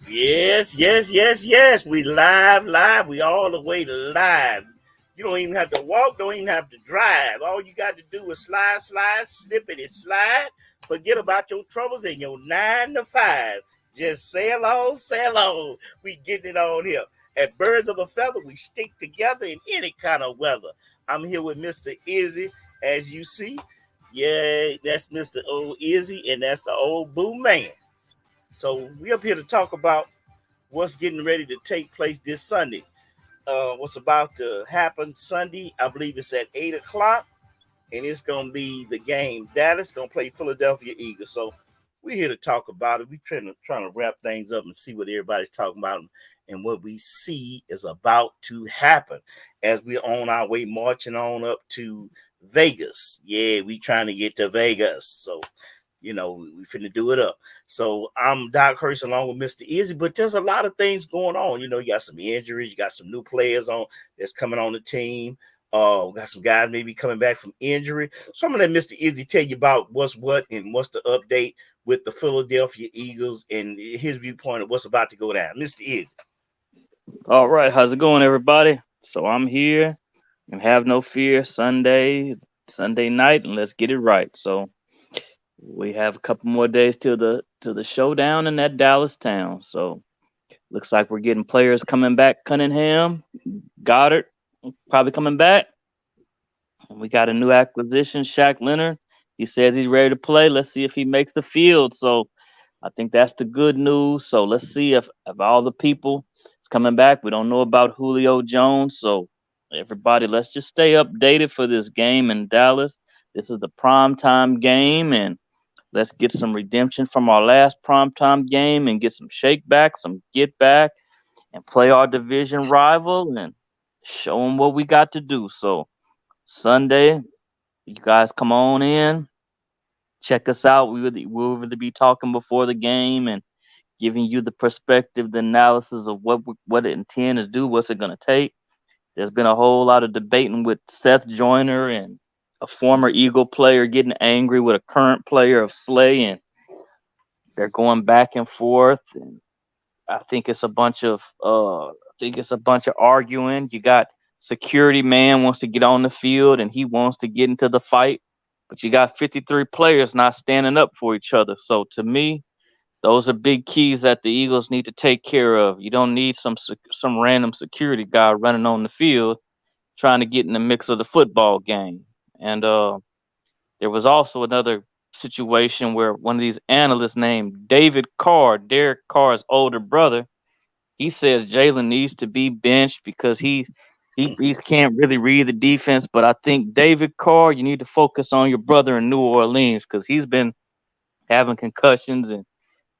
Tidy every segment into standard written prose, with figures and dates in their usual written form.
Yes, yes, yes, yes. We live. We all the way live. You don't even have to walk, don't even have to drive. All you got to do is slide, slippity slide. Forget about your troubles and your 9 to 5. Just sail on, sail on. We getting it on here. At Birds of a Feather, we stick together in any kind of weather. I'm here with Mr. Izzy, as you see. Yeah, that's Mr. Old Izzy, and that's the old Boo Man. So we up here to talk about what's getting ready to take place this Sunday. What's about to happen Sunday? I believe it's at 8 o'clock, and it's gonna be the game. Dallas gonna play Philadelphia Eagles. So we're here to talk about it. We're trying to wrap things up and see what everybody's talking about and what we see is about to happen as we're on our way marching on up to Vegas. Yeah, we trying to get to Vegas. So we finna do it up. So I'm Doc Hurst along with Mr. Izzy, but there's a lot of things going on. You got some injuries, you got some new players on that's coming on the team. We got some guys maybe coming back from injury. So I'm gonna let Mr. Izzy tell you about what's what and what's the update with the Philadelphia Eagles and his viewpoint of what's about to go down. Mr. Izzy. All right, how's it going, everybody? So I'm here and have no fear Sunday night, and let's get it right. So we have a couple more days till the showdown in that Dallas town. So looks like we're getting players coming back. Cunningham, Goddard, probably coming back. And we got a new acquisition, Shaq Leonard. He says he's ready to play. Let's see if he makes the field. So I think that's the good news. So let's see if all the people is coming back. We don't know about Julio Jones. So everybody, let's just stay updated for this game in Dallas. This is the prime time game, and let's get some redemption from our last prime time game and get some shake back, some get back, and play our division rival and show them what we got to do. So Sunday, you guys come on in, check us out. We'll either be talking before the game and giving you the perspective, the analysis of what it intends to do, what's it going to take. There's been a whole lot of debating with Seth Joyner and a former Eagle player getting angry with a current player of Slay, and they're going back and forth. And I think it's a bunch of arguing. You got security man wants to get on the field and he wants to get into the fight, but you got 53 players not standing up for each other. So to me, those are big keys that the Eagles need to take care of. You don't need some random security guy running on the field trying to get in the mix of the football game. And there was also another situation where one of these analysts named David Carr, Derek Carr's older brother, he says Jalen needs to be benched because he can't really read the defense. But I think David Carr, you need to focus on your brother in New Orleans because he's been having concussions and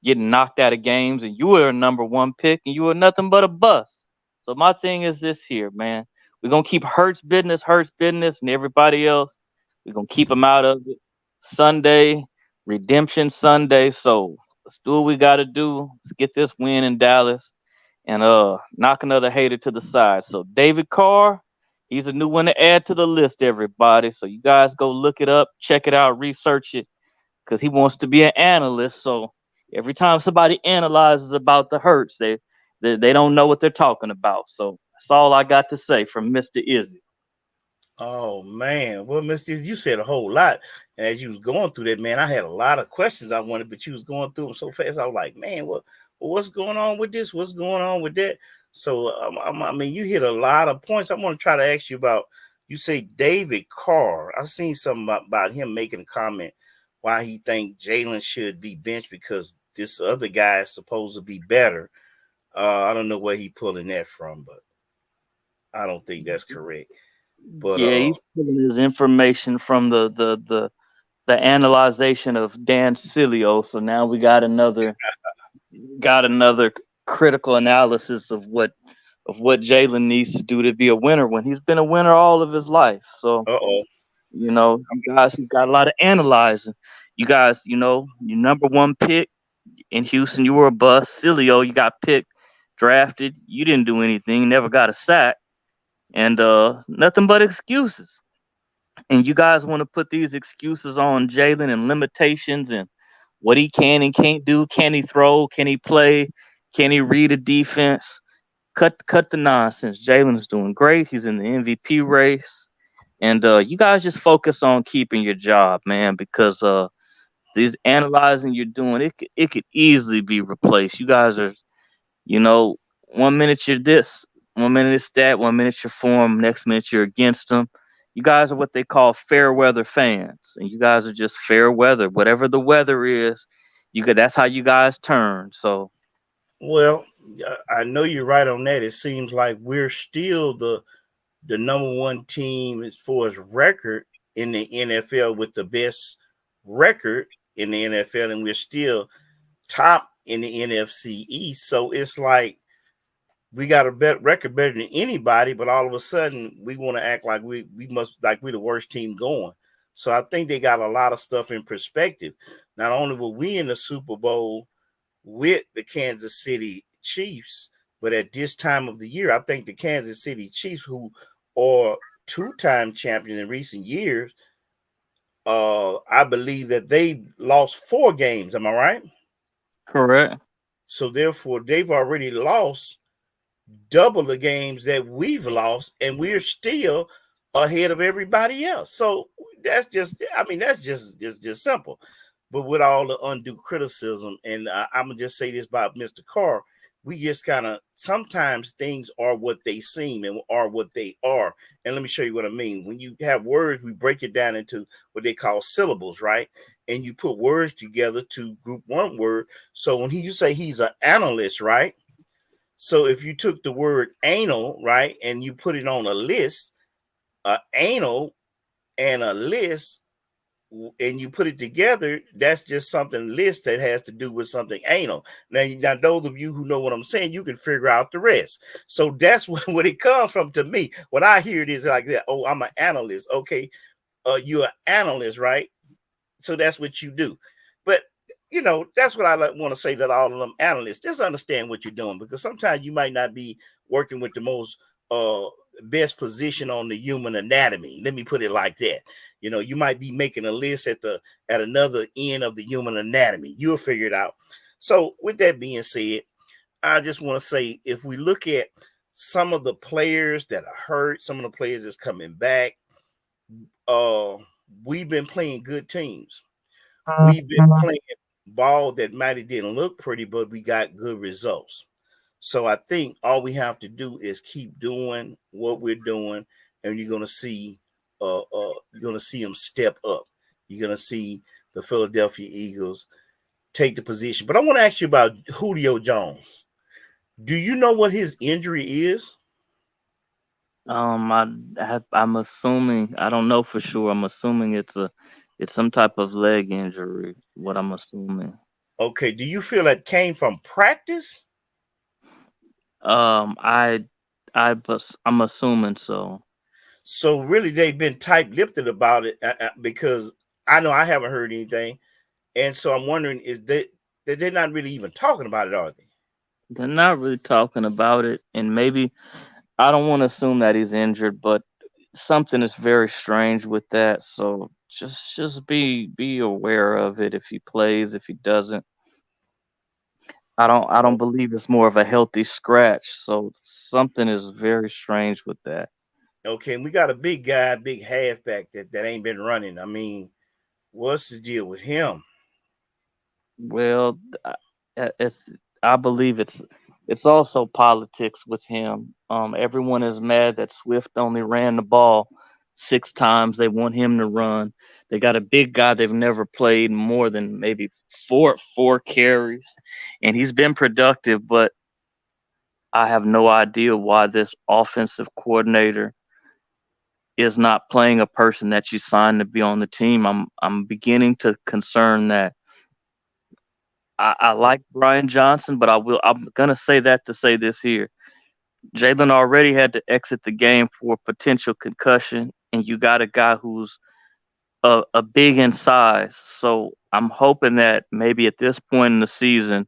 getting knocked out of games, and you were a number one pick, and you were nothing but a bust. So my thing is this here, man. We're gonna keep Hurts business, and everybody else. We're gonna keep them out of it. Sunday, Redemption Sunday. So let's do what we gotta do. Let's get this win in Dallas and knock another hater to the side. So David Carr, he's a new one to add to the list, everybody. So you guys go look it up, check it out, research it, because he wants to be an analyst. So every time somebody analyzes about the Hurts, they don't know what they're talking about. So that's all I got to say from Mr. Izzy. Oh man, well, Mr. Izzy, you said a whole lot. And as you was going through that, man, I had a lot of questions I wanted, but you was going through them so fast. I was like, man, what's going on with this? What's going on with that? So, I mean, you hit a lot of points. I want to try to ask you about. You say David Carr. I seen something about him making a comment why he think Jalen should be benched because this other guy is supposed to be better. I don't know where he pulling that from, but I don't think that's correct. But Yeah, he's pulling his information from the analyzation of Dan Silio. So now we got another critical analysis of what Jalen needs to do to be a winner when he's been a winner all of his life. So oh, you guys have got a lot of analyzing. You guys, your number one pick in Houston, you were a bust. Cilio, you got picked, drafted. You didn't do anything, never got a sack, and nothing but excuses. And you guys want to put these excuses on Jalen and limitations and what he can and can't do. Can he throw? Can he play? Can he read a defense? Cut the nonsense. Jalen's doing great. He's in the MVP race. And you guys just focus on keeping your job, man, because these analyzing you're doing, it could easily be replaced. You guys are, you know, 1 minute you're this, 1 minute it's that, 1 minute you're for 'em, next minute you're against them. You guys are what they call fair weather fans, and you guys are just fair weather. Whatever the weather is, you could. That's how you guys turn. So Well, I know you're right on that. It seems like we're still the number one team as far as record in the NFL with the best record in the NFL, and we're still top in the NFC East. So it's like we got a better record better than anybody, but all of a sudden we want to act like we must like we're the worst team going. So I think they got a lot of stuff in perspective. Not only were we in the Super Bowl with the Kansas City Chiefs, but at this time of the year, I think the Kansas City Chiefs, who are two-time champion in recent years, I believe that they lost 4 games. Am I right? correct. So therefore, they've already lost double the games that we've lost, and we're still ahead of everybody else. So that's just, I mean, that's just simple. But with all the undue criticism, and I'm gonna just say this about Mr. Carr, we just kind of sometimes things are what they seem and are what they are. And let me show you what I mean. When you have words, we break it down into what they call syllables, right? And you put words together to group one word. So when you say he's an analyst, right? So if you took the word anal, right, and you put it on a list, anal and a list, and you put it together, that's just something list that has to do with something anal. Now those of you who know what I'm saying, you can figure out the rest. So that's what it comes from to me. When I hear it is like that, oh, I'm an analyst. Okay, you're an analyst, right? So that's what you do. But that's what I want to say to all of them analysts. Just understand what you're doing, because sometimes you might not be working with the most uh best position on the human anatomy. Let me put it like that. You might be making a list at another end of the human anatomy. You'll figure it out. So with that being said, I just want to say, if we look at some of the players that are hurt, some of the players that's coming back, uh we've been playing good teams. We've been playing ball that might have didn't look pretty, but we got good results. So I think all we have to do is keep doing what we're doing, and you're gonna see them step up. You're gonna see the Philadelphia Eagles take the position. But I want to ask you about Julio Jones. Do you know what his injury is? I'm assuming. I don't know for sure. I'm assuming it's some type of leg injury. What I'm assuming. Okay, do you feel that came from practice? Um, I, I'm assuming so. So really, they've been tight-lipped about it, because I know I haven't heard anything, and so I'm wondering, is that they're not really even talking about it, are they? They're not really talking about it, and maybe I don't want to assume that he's injured, but something is very strange with that. So just be aware of it if he plays, if he doesn't. I don't believe it's more of a healthy scratch. So something is very strange with that. Okay, and we got a big guy, big halfback that ain't been running. I mean, what's the deal with him? Well, it's I believe it's also politics with him. Everyone is mad that Swift only ran the ball 6 times. They want him to run. They got a big guy they've never played more than maybe four carries, and he's been productive. But I have no idea why this offensive coordinator is not playing a person that you signed to be on the team. I'm beginning to concern that I like Brian Johnson, but I'm gonna say that to say this here. Jalen already had to exit the game for potential concussion, and you got a guy who's a big in size. So I'm hoping that maybe at this point in the season,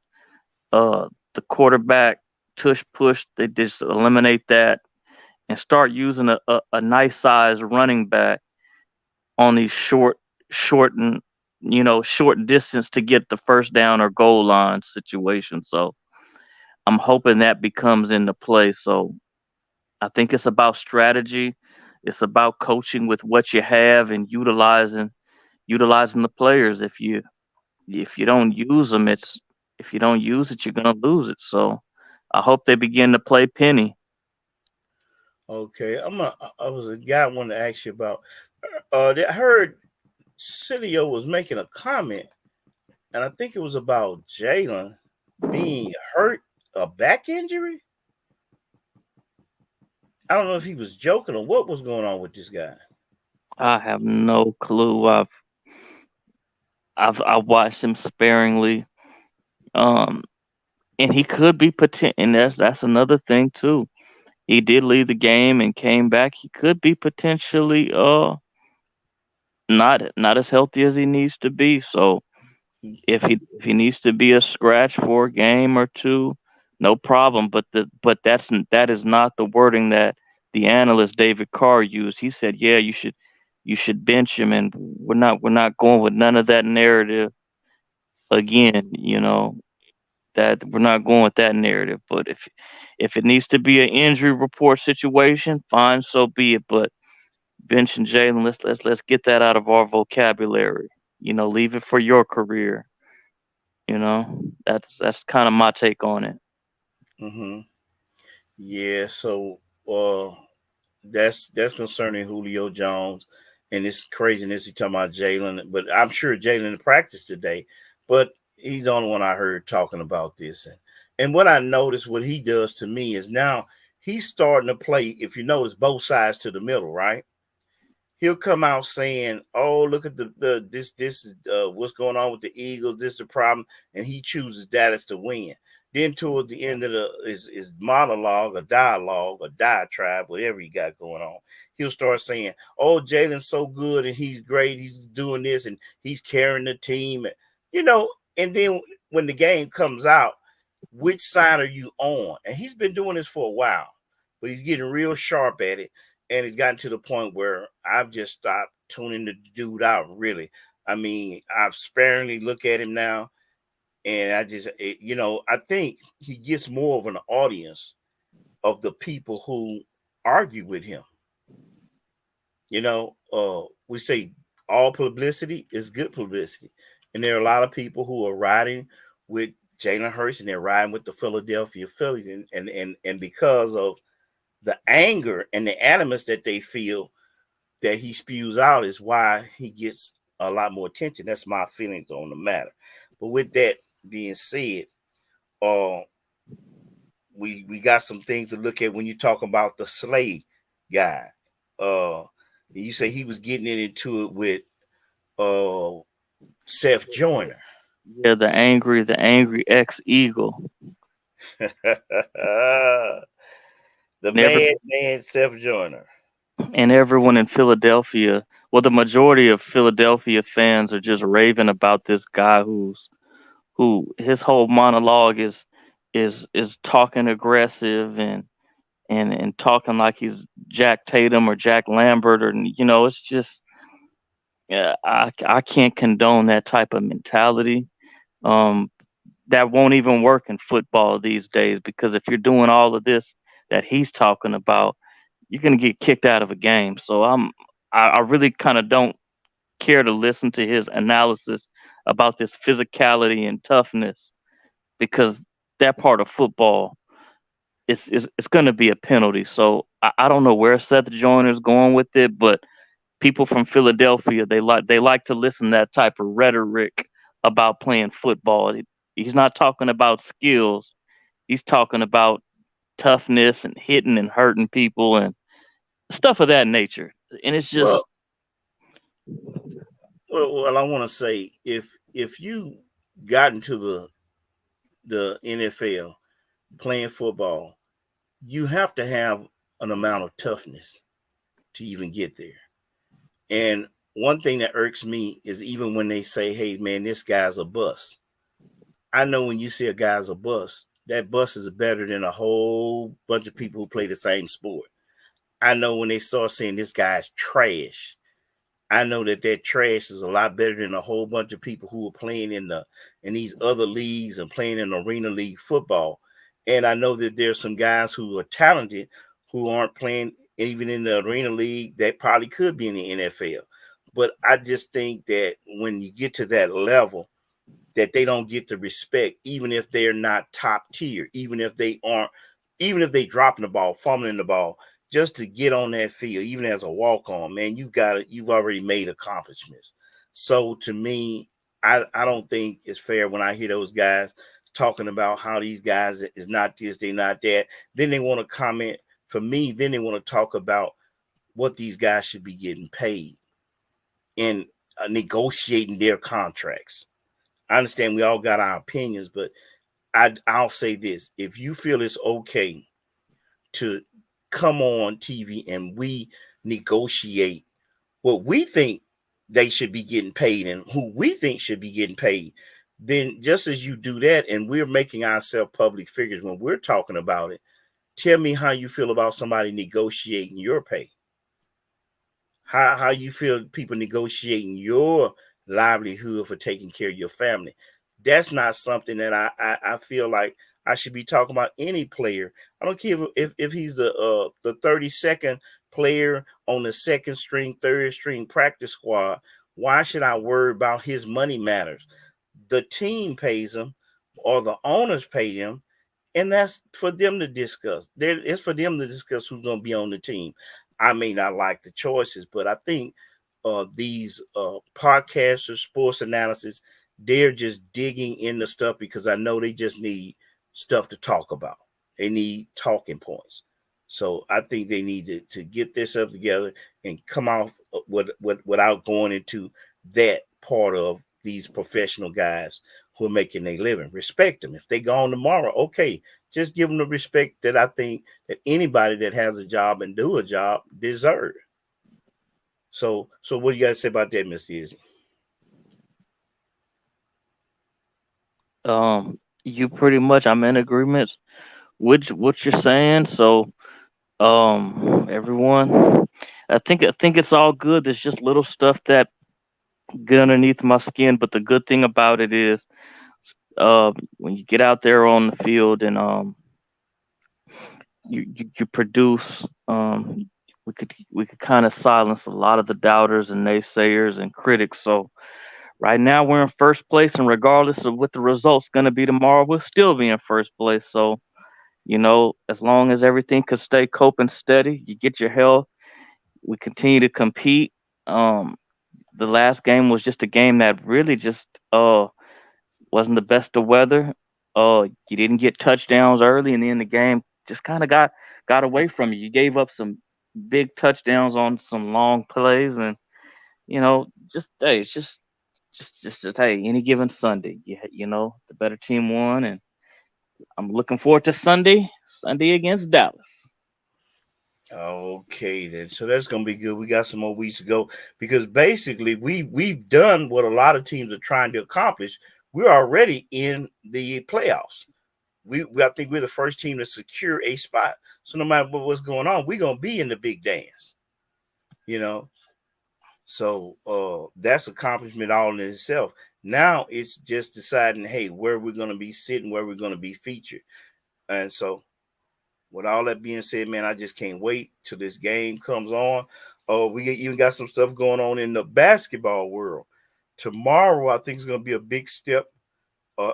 the quarterback tush push, they just eliminate that and start using a nice size running back on these short and short distance to get the first down or goal line situation. So I'm hoping that becomes into play. So I think it's about strategy. It's about coaching with what you have and utilizing the players. If you don't use them, it's if you don't use it, you're gonna lose it. So I hope they begin to play penny. Okay, I was a guy I wanted to ask you about. I heard Cilio was making a comment, and I think it was about Jalen being hurt, a back injury. I don't know if he was joking or what was going on with this guy. I have no clue. I watched him sparingly. Um, and he could be potent, and that's another thing too. He did leave the game and came back. He could be potentially not as healthy as he needs to be. So if he needs to be a scratch for a game or two, no problem. That is not the wording that the analyst David Carr used. He said, yeah, you should bench him, and we're not going with none of that narrative again. That we're not going with that narrative. But if it needs to be an injury report situation, fine, so be it. But bench and Jalen, let's get that out of our vocabulary. Leave it for your career. That's kind of my take on it. Mm-hmm. Yeah, so uh, that's concerning Julio Jones and this craziness you talking about Jalen. But I'm sure Jalen practiced today, but he's the only one I heard talking about this. And what I noticed, what he does to me is now he's starting to play. If you notice, both sides to the middle, right? He'll come out saying, "Oh, look at the this is what's going on with the Eagles. This is the problem," and he chooses Dallas to win. Then towards the end of his monologue, a dialogue, a diatribe, whatever he got going on, he'll start saying, "Oh, Jalen's so good and he's great. He's doing this and he's carrying the team." You know, and then when the game comes out, which side are you on? And he's been doing this for a while, but he's getting real sharp at it. And it's gotten to the point where I've just stopped tuning the dude out, really. I mean, I've sparingly look at him now, and I think he gets more of an audience of the people who argue with him. We say all publicity is good publicity. And there are a lot of people who are riding with Jalen Hurts and they're riding with the Philadelphia Phillies. And because of the anger and the animus that they feel that he spews out is why he gets a lot more attention. That's my feelings on the matter. But with that being said, uh, we got some things to look at when you talk about the Slay guy. Uh, you say he was getting into it with uh Seth Joyner. Yeah, the angry ex Eagle, The and every mad man Seth Joyner. and everyone in Philadelphia. Well, the majority of Philadelphia fans are just raving about this guy who his whole monologue is talking aggressive and talking like he's Jack Tatum or Jack Lambert, or it's just, yeah, I can't condone that type of mentality. Um, that won't even work in football these days, because if you're doing all of this that he's talking about, you're gonna get kicked out of a game. So I really kind of don't care to listen to his analysis about this physicality and toughness, because that part of football it's going to be a penalty. So I don't know where Seth Joyner's going with it, but people from Philadelphia, they like to listen to that type of rhetoric about playing football. He's not talking about skills. He's talking about toughness and hitting and hurting people and stuff of that nature. And it's Well, just, well, I want to say if you got into the NFL playing football, you have to have an amount of toughness to even get there. And one thing that irks me is even when they say, "Hey, man, this guy's a bust." I know when you see a guy's a bust, that bust is better than a whole bunch of people who play the same sport. I know when they start saying this guy's trash, I know that trash is a lot better than a whole bunch of people who are playing in these other leagues and playing in arena league football. And I know that there's some guys who are talented who aren't playing even in the arena league that probably could be in the NFL. But I just think that when you get to that level, that they don't get the respect, even if they're not top tier, even if they dropping the ball, fumbling the ball, just to get on that field, even as a walk on, man, you've already made accomplishments. So to me, I don't think it's fair when I hear those guys talking about how these guys is not this, they not that. Then they want to comment for me, then they want to talk about what these guys should be getting paid and negotiating their contracts. I understand we all got our opinions, but I'll say this: if you feel it's okay to come on TV and we negotiate what we think they should be getting paid and who we think should be getting paid, then just as you do that, and we're making ourselves public figures when we're talking about it, tell me how you feel about somebody negotiating your pay. How you feel people negotiating your livelihood for taking care of your family. That's not something that I feel like I should be talking about any player. I don't care if he's the 32nd player on the second string, third string practice squad. Why should I worry about his money matters? The team pays him or the owners pay him, and that's for them to discuss. It's for them to discuss who's going to be on the team. I may not like the choices, but I think these podcasters, sports analysis, they're just digging into stuff because I know they just need stuff to talk about. They need talking points. So I think they need to get this up together and come off without going into that part of these professional guys who are making their living. Respect them. If they go on tomorrow, okay, just give them the respect that I think that anybody that has a job and do a job deserve. So what do you got to say about that, Miss Izzy? You pretty much, I'm in agreement with what you're saying. So, everyone, I think it's all good. There's just little stuff that get underneath my skin, but the good thing about it is, when you get out there on the field and you produce, we could kind of silence a lot of the doubters and naysayers and critics. So right now we're in first place, and regardless of what the result's going to be tomorrow, we'll still be in first place. So, as long as everything could stay coping steady, you get your health, we continue to compete. Um, the last game was just a game that really just wasn't the best of weather. You didn't get touchdowns early, and then the game just kind of got away from you. You gave up some big touchdowns on some long plays, and just hey, it's just hey, any given Sunday, the better team won, and I'm looking forward to Sunday against Dallas. Okay, then. So that's gonna be good. We got some more weeks to go because basically we've done what a lot of teams are trying to accomplish. We're already in the playoffs. I think we're the first team to secure a spot. So no matter what's going on, we're gonna be in the big dance. You know, so that's accomplishment all in itself. Now it's just deciding, hey, where we're gonna be sitting, where we're gonna be featured, and so with all that being said, man, I just can't wait till this game comes on. Oh, we even got some stuff going on in the basketball world. Tomorrow, I think is going to be a big step,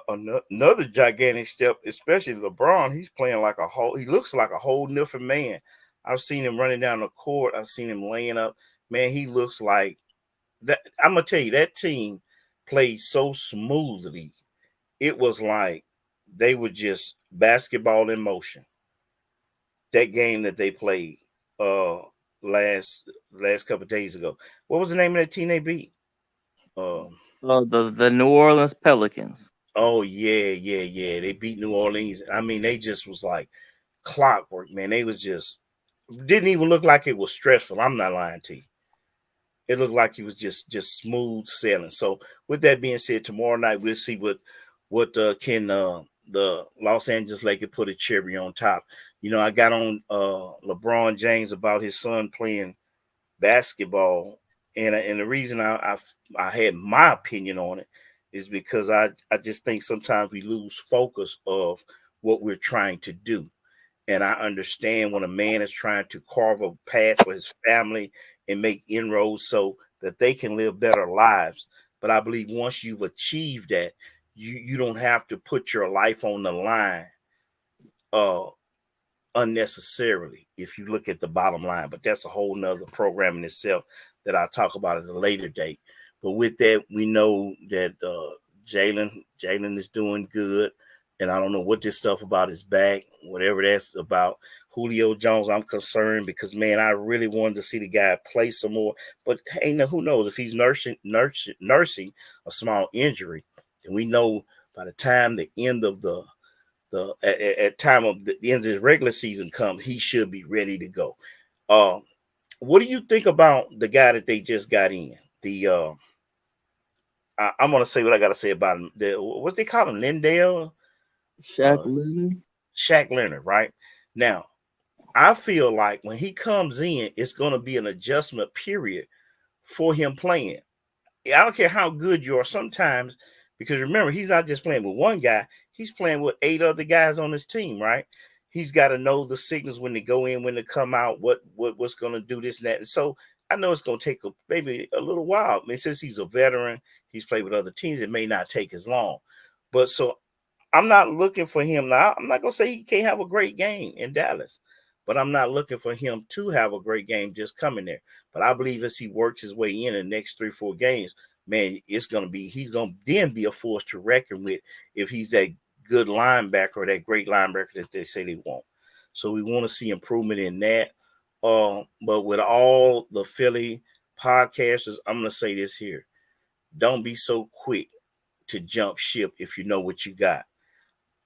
another gigantic step, especially LeBron. He's playing like a whole. He looks like a whole different man. I've seen him running down the court. I've seen him laying up. Man, he looks like that. I'm gonna tell you that team played so smoothly. It was like they were just basketball in motion that game that they played uh last couple of days ago. What was the name of that team they beat? Um The New Orleans Pelicans. oh yeah. They beat New Orleans. I mean, they just was like clockwork, man. They was just didn't even look like it was stressful. I'm not lying to you. It looked like he was just smooth sailing. So with that being said, tomorrow night we'll see what can the Los Angeles Lakers put a cherry on top. I got on LeBron James about his son playing basketball, and the reason I had my opinion on it is because I just think sometimes we lose focus of what we're trying to do. And I understand when a man is trying to carve a path for his family and make inroads so that they can live better lives. But I believe once you've achieved that, you don't have to put your life on the line uh, unnecessarily if you look at the bottom line. But that's a whole nother program in itself that I'll talk about at a later date. But with that, we know that Jalen is doing good. And I don't know what this stuff about his back, whatever that's about. Julio Jones, I'm concerned because, man, I really wanted to see the guy play some more. But hey, now who knows if he's nursing a small injury. And we know by the time the end of at time of the end of his regular season comes, he should be ready to go. Uh, what do you think about the guy that they just got in? I'm gonna say what I gotta say about him. What they call him, Lindell, Shaq uh, Leonard. Shaq Leonard, right? Now, I feel like when he comes in, it's gonna be an adjustment period for him playing. I don't care how good you are sometimes, because remember, he's not just playing with one guy, he's playing with 8 other guys on his team, right? He's got to know the signals when to go in, when to come out, what's going to do this and that. And so I know it's going to take maybe a little while. I mean, since he's a veteran, he's played with other teams, it may not take as long. But so I'm not looking for him now. I'm not going to say he can't have a great game in Dallas, but I'm not looking for him to have a great game just coming there. But I believe as he works his way in the next 3-4 games, man, he's going to then be a force to reckon with if he's that good linebacker or that great linebacker that they say they want. So we want to see improvement in that. But with all the Philly podcasters, I'm going to say this here. Don't be so quick to jump ship if you know what you got.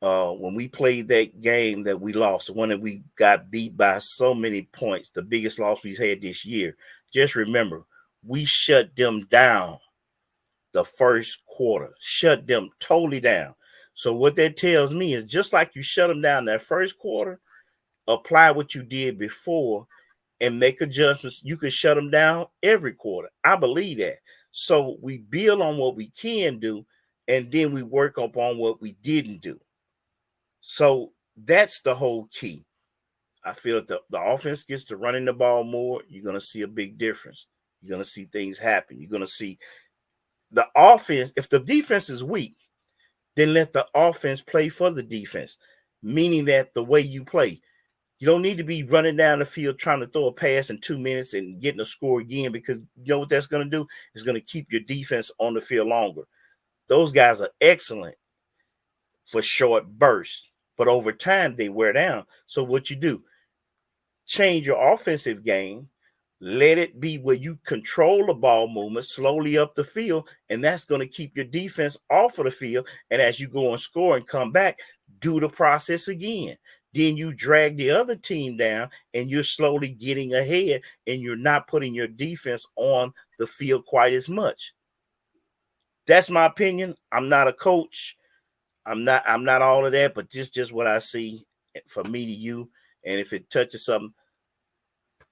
When we played that game that we lost, the one that we got beat by so many points, the biggest loss we've had this year, just remember, we shut them down the first quarter, shut them totally down. So what that tells me is just like you shut them down that first quarter, apply what you did before and make adjustments. You can shut them down every quarter. I believe that. So we build on what we can do, and then we work upon what we didn't do. So that's the whole key. I feel that the offense gets to running the ball more, you're going to see a big difference. You're going to see things happen. You're going to see the offense. If the defense is weak, then let the offense play for the defense, meaning that the way you play, you don't need to be running down the field trying to throw a pass in 2 minutes and getting a score again, because you know what that's going to do? It's going to keep your defense on the field longer. Those guys are excellent for short bursts, but over time they wear down. So what you do, change your offensive game, let it be where you control the ball movement slowly up the field, and that's going to keep your defense off of the field. And as you go and score and come back, do the process again. Then you drag the other team down, and you're slowly getting ahead, and you're not putting your defense on the field quite as much. That's my opinion. I'm not a coach. I'm not all of that, but just what I see from me to you. And if it touches something,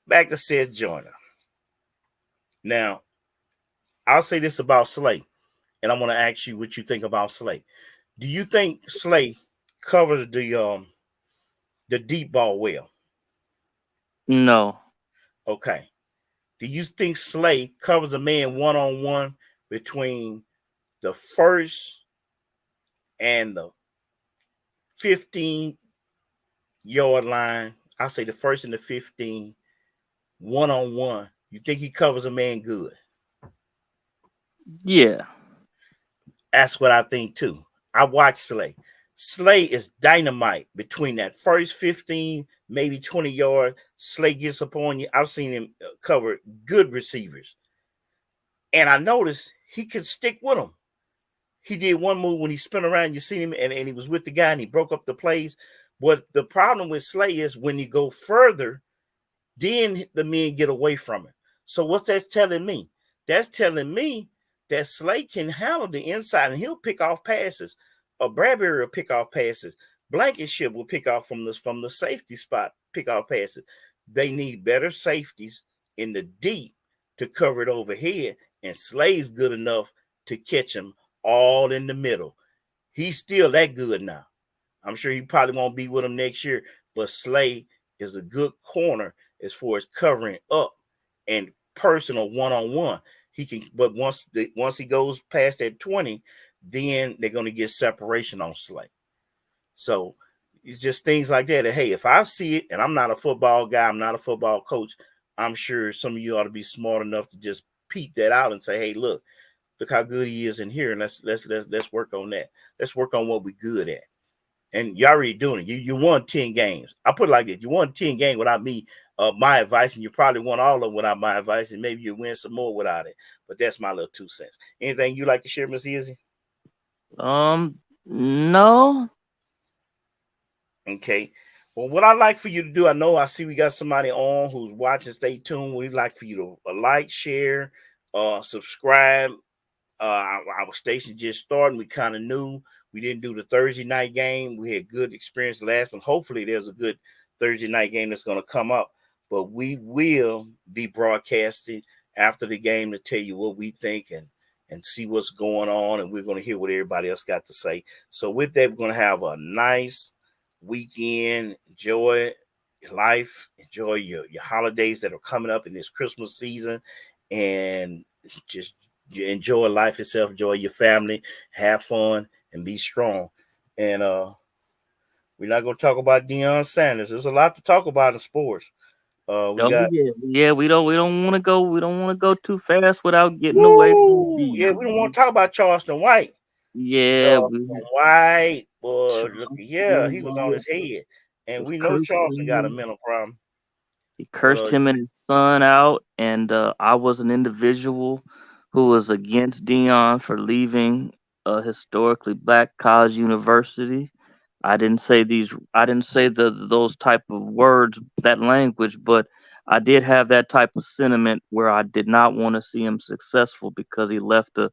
back to Seth Joyner. Now, I'll say this about Slay, and I'm going to ask you what you think about Slay. Do you think Slay covers the deep ball well? No. Okay. Do you think Slay covers a man one-on-one between the first and the 15-yard line? I'll say the first and the 15 one-on-one. You think he covers a man good? Yeah. That's what I think too. I watch Slay. Slay is dynamite between that first 15, maybe 20 yards. Slay gets up on you. I've seen him cover good receivers. And I noticed he could stick with them. He did one move when he spun around, you see him, and he was with the guy and he broke up the plays. But the problem with Slay is when you go further, then the men get away from it. So what's that telling me? That's telling me that Slay can handle the inside and he'll pick off passes. Bradbury will pick off passes. Blankenship will pick off from the safety spot, pick off passes. They need better safeties in the deep to cover it overhead, and Slay's good enough to catch him all in the middle. He's still that good now. I'm sure he probably won't be with him next year, but Slay is a good corner as far as covering up and personal one-on-one. He can, but once he goes past that 20, then they're going to get separation on Slay. So it's just things like that. And hey, if I see it, and I'm not a football guy, I'm not a football coach, I'm sure some of you ought to be smart enough to just peep that out and say, hey, look how good he is in here, and let's work on that. Let's work on what we're good at. And you're already doing it. You won 10 games. I put it like this: you won 10 games without me, my advice, and you probably won all of them without my advice, and maybe you win some more without it. But that's my little 2 cents. Anything you like to share, Miss Izzy? No. Okay. Well, what I'd like for you to do, I see we got somebody on who's watching. Stay tuned. We'd like for you to like, share, subscribe. Our station just started. We kind of knew we didn't do the Thursday night game. We had good experience last one. Hopefully, there's a good Thursday night game that's going to come up. But we will be broadcasting after the game to tell you what we think and see what's going on. And we're going to hear what everybody else got to say. So with that, we're going to have a nice weekend. Enjoy your life. Enjoy your holidays that are coming up in this Christmas season. And just enjoy life itself, enjoy your family, have fun, and be strong. And we're not going to talk about Deion Sanders. There's a lot to talk about in sports. We Oh got yeah. We don't want to go. We don't want to go too fast without getting away from woo, yeah. We don't want Dion. to talk about Charleston White. Yeah, Charleston we White, boy, look, yeah, Charleston he was on White his head, and was we know Charleston got a cursing. mental problem. He But cursed him and his son out, and I was an individual who was against Dion for leaving a historically black college university. I didn't say those type of words, that language, but I did have that type of sentiment where I did not want to see him successful because he left a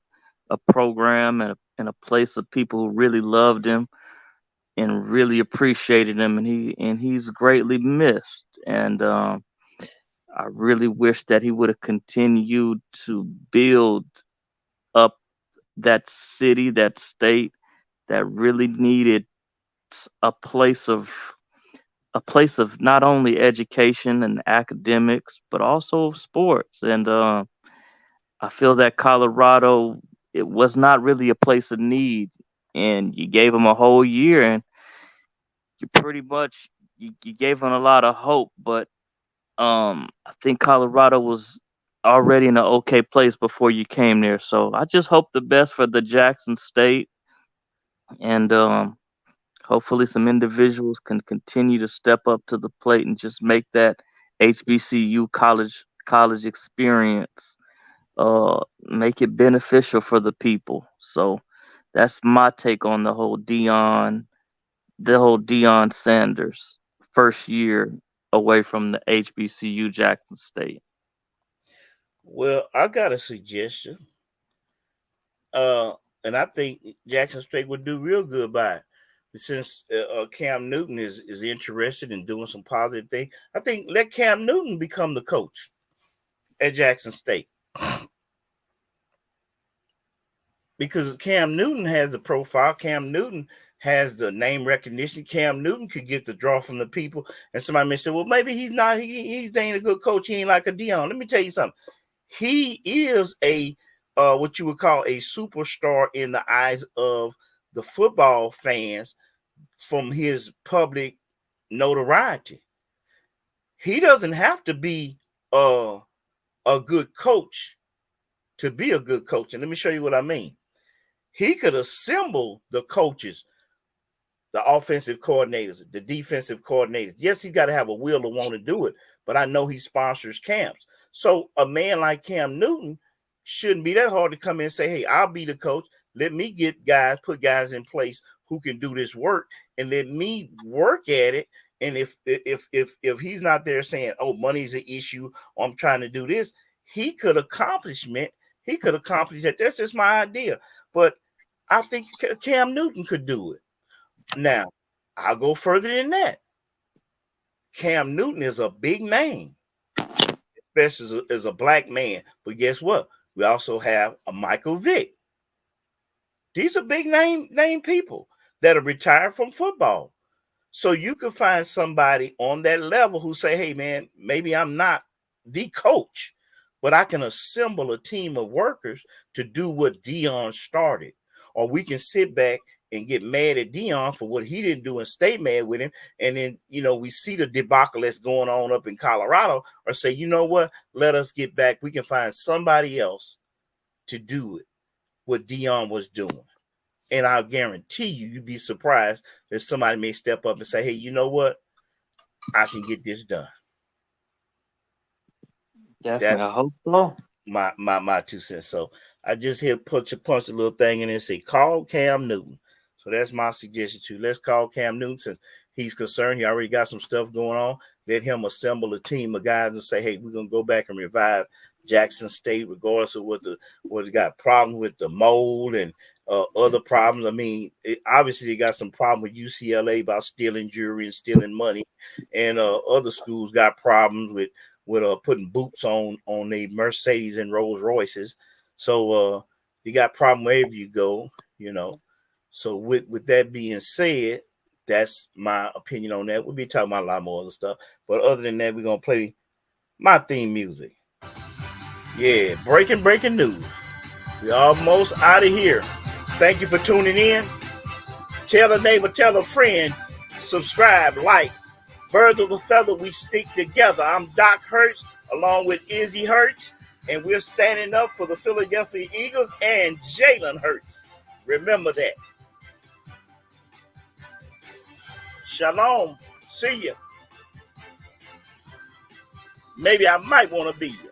program and a place of people who really loved him and really appreciated him, and he's greatly missed. And I really wish that he would have continued to build up that city, that state that really needed a place of not only education and academics, but also sports. And I feel that Colorado, it was not really a place of need. And you gave them a whole year, and you pretty much you gave them a lot of hope. But I think Colorado was already in an okay place before you came there. So I just hope the best for the Jackson State, and hopefully some individuals can continue to step up to the plate and just make that HBCU college experience make it beneficial for the people. So that's my take on the whole Dion Sanders first year away from the HBCU Jackson State. well, I got a suggestion. Uh, and I think Jackson State would do real good by it. Since Cam Newton is interested in doing some positive things, I think let Cam Newton become the coach at Jackson State because Cam Newton has the profile. Cam Newton has the name recognition. Cam Newton could get the draw from the people. And somebody may say, well, maybe he's not. He ain't a good coach. He ain't like a Dion. Let me tell you something. He is a what you would call a superstar in the eyes of the football fans from his public notoriety. He doesn't have to be a good coach to be a good coach. And let me show you what I mean. He could assemble the coaches, the offensive coordinators, the defensive coordinators. Yes, he's got to have a will to want to do it, but I know he sponsors camps. So a man like Cam Newton shouldn't be that hard to come in and say, hey, I'll be the coach. Let me put guys in place who can do this work and let me work at it. And if he's not there saying, oh, money's an issue, or I'm trying to do this, he could accomplish that. That's just my idea. But I think Cam Newton could do it. Now, I'll go further than that. Cam Newton is a big name, especially as a black man. But guess what? We also have a Michael Vick. These are big name people that are retired from football. So you could find somebody on that level who say, hey, man, maybe I'm not the coach, but I can assemble a team of workers to do what Dion started. Or we can sit back and get mad at Dion for what he didn't do and stay mad with him. And then, we see the debacle that's going on up in Colorado, or say, you know what, let us get back. We can find somebody else to do it, what Dion was doing. And I'll guarantee you'd be surprised if somebody may step up and say, hey, you know what? I can get this done. Definitely, That's I hope so. my 2 cents. So I just here punch a little thing in and say, call Cam Newton. So that's my suggestion too. Let's call Cam Newton since he's concerned. He already got some stuff going on. Let him assemble a team of guys and say, hey, we're gonna go back and revive Jackson State, regardless of what got problems with the mold and other problems. I mean, obviously they got some problem with UCLA about stealing jewelry and stealing money, and other schools got problems with putting boots on the Mercedes and Rolls Royces. So you got problem wherever you go, So with that being said, that's my opinion on that. We'll be talking about a lot more other stuff, but other than that, we're gonna play my theme music. Yeah, breaking news. We almost out of here. Thank you for tuning in. Tell a neighbor, tell a friend, subscribe, like. Birds of a feather, we stick together. I'm Doc Hurts along with Izzy Hurts, and we're standing up for the Philadelphia Eagles and Jalen Hurts. Remember that. Shalom. See ya. Maybe I might want to be you.